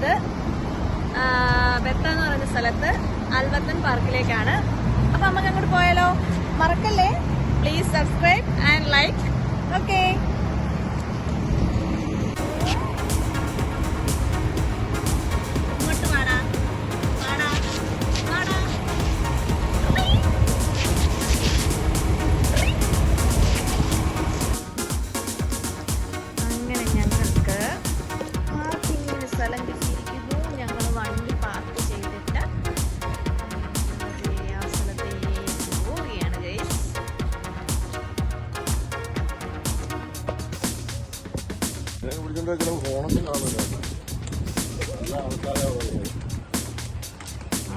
പോകുന്നത് ബെത്ത എന്ന് പറയുന്ന സ്ഥലത്ത് അൽവത്തൻ പാർക്കിലേക്കാണ്. അപ്പൊ നമുക്ക് അങ്ങോട്ട് പോയാലോ? മറക്കല്ലേ, please subscribe and like. Okay, ഇങ്ങോട്ട് വാടാ വാടാ വാടാ. അങ്ങനെ ഞങ്ങൾക്ക് പാർക്കിങ്ങിന് സ്ഥലം കിട്ടിയിരിക്കുന്നു. ഞങ്ങൾ വണ്ടി പാർക്ക് ചെയ്തിട്ട് ആ സ്ഥലത്തേക്ക് പോവുകയാണ് ഗൈസ്.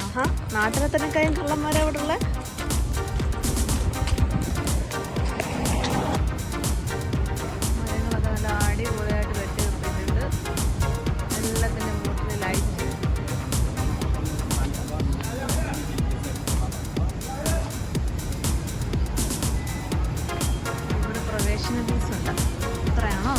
ആഹാ, നാട്ടിലെ തന്നെ കാര്യം കള്ളന്മാരെ അവിടെ ഉള്ള. മരങ്ങളൊക്കെ നല്ല അടിപൊളിയായിട്ട് വെട്ടി നിർത്തിയിട്ടുണ്ട്. എല്ലാത്തിൻ്റെ മുകളിൽ ലൈറ്റ്. ഇവിടെ പ്രവേശന ഫീസ് ഉണ്ട്. എത്രയാണോ?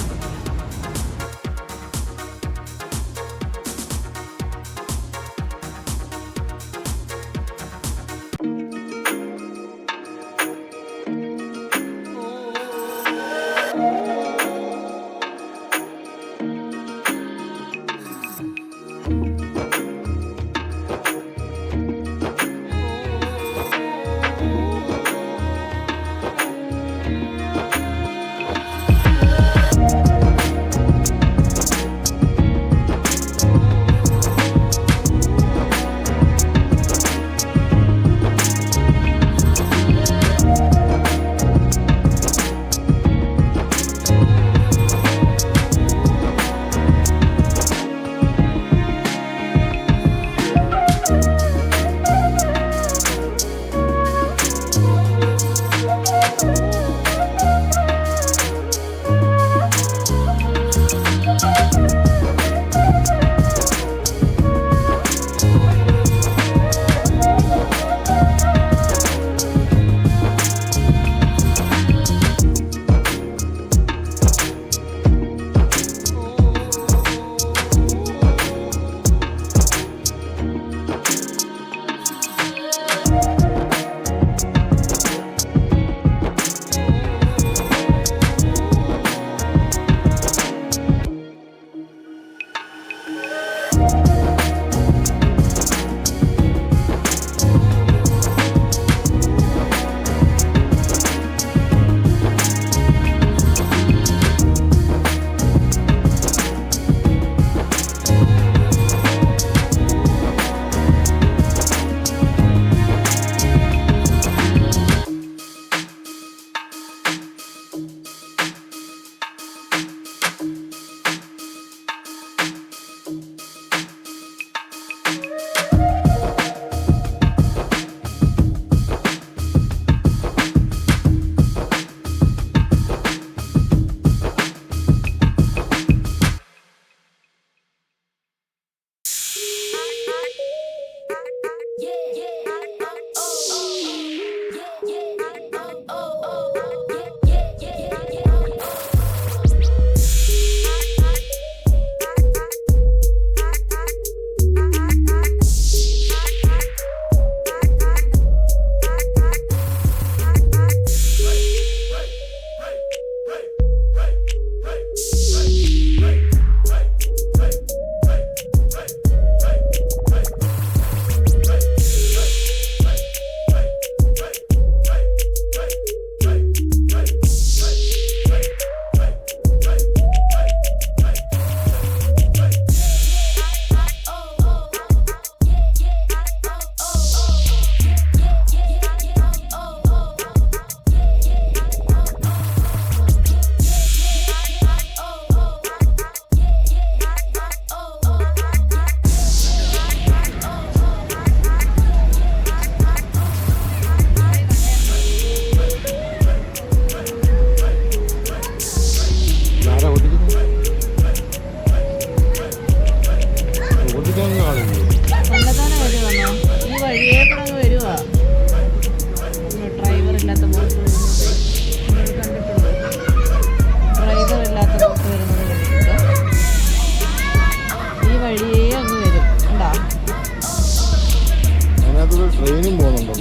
ട്രെയിനും പോകുന്നുണ്ടോ?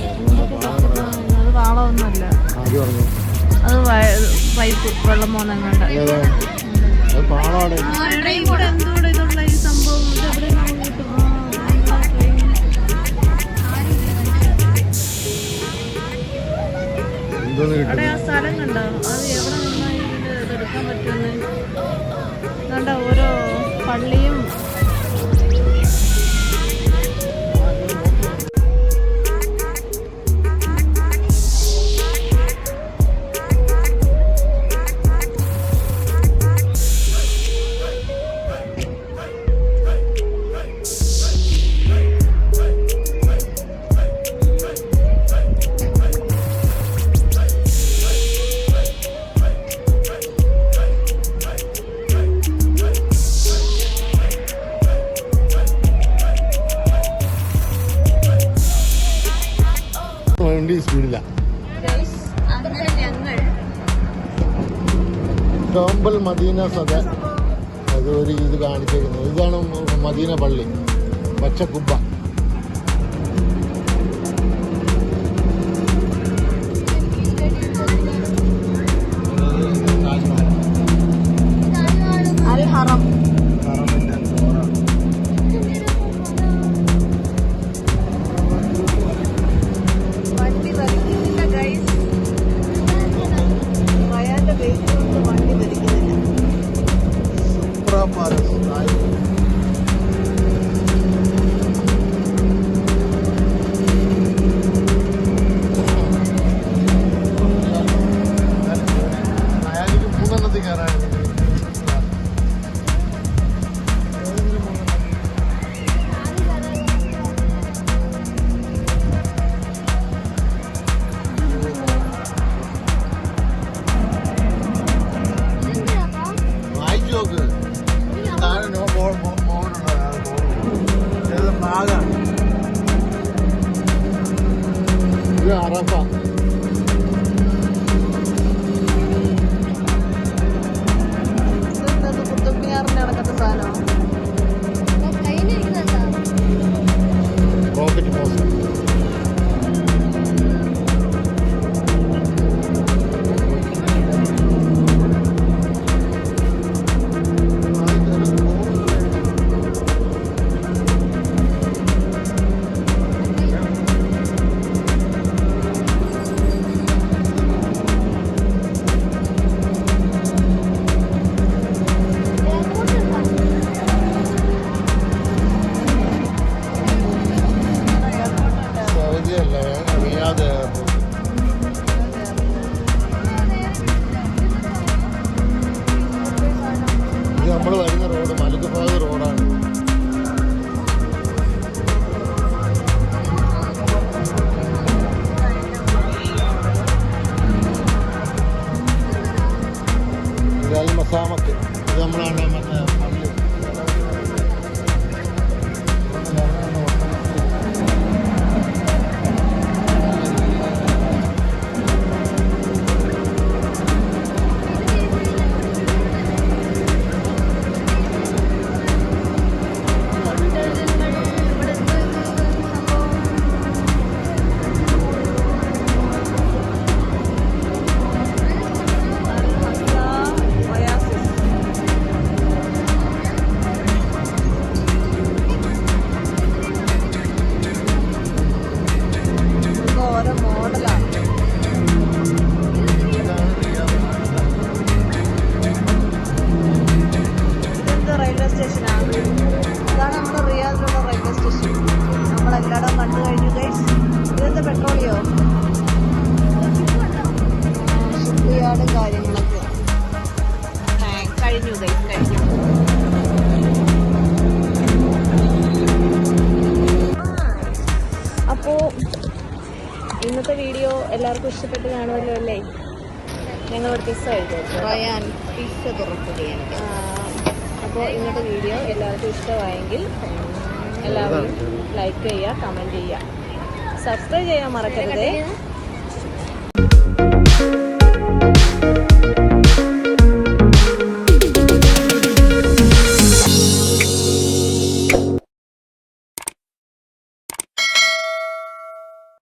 അത് താളമൊന്നുമല്ല, അത് പൈപ്പ് വെള്ളം പോകുന്നങ്ങാണ്ട്. എന്തുകൂടെ ഇതുള്ള ഈ സംഭവം എവിടെ കിട്ടും? അവിടെ ആ സ്ഥലം കണ്ടോ? അത് എവിടെ നിന്നാ ഇതെടുക്കാൻ പറ്റുമെന്ന് കണ്ട. ഓരോ പള്ളിയും സ്പീഡില്ല. ടോംബൽ മദീന സദ അതൊരു ഇത് കാണിച്ചിരിക്കുന്നത്. ഇതാണ് മദീന പള്ളി, പച്ചക്കുബ്ബ. നമ്മൾ വരുന്ന റോഡ് മലക്കപ്പാത റോഡാണ്. ഇത് മസാമത്ത്, ഇത് നമ്മളാണ് മറ്റേ പള്ളി. ഇന്നത്തെ വീഡിയോ എല്ലാവർക്കും ഇഷ്ടപ്പെട്ട് കാണുമല്ലോ അല്ലേ? ഞങ്ങളൊരു പിസ്സ കഴിച്ചു. അപ്പോൾ ഇന്നത്തെ വീഡിയോ എല്ലാവർക്കും ഇഷ്ടമായെങ്കിൽ എല്ലാവരും ലൈക്ക് ചെയ്യുക, കമൻറ്റ് ചെയ്യുക, സബ്സ്ക്രൈബ് ചെയ്യാൻ മറക്കരുതേ.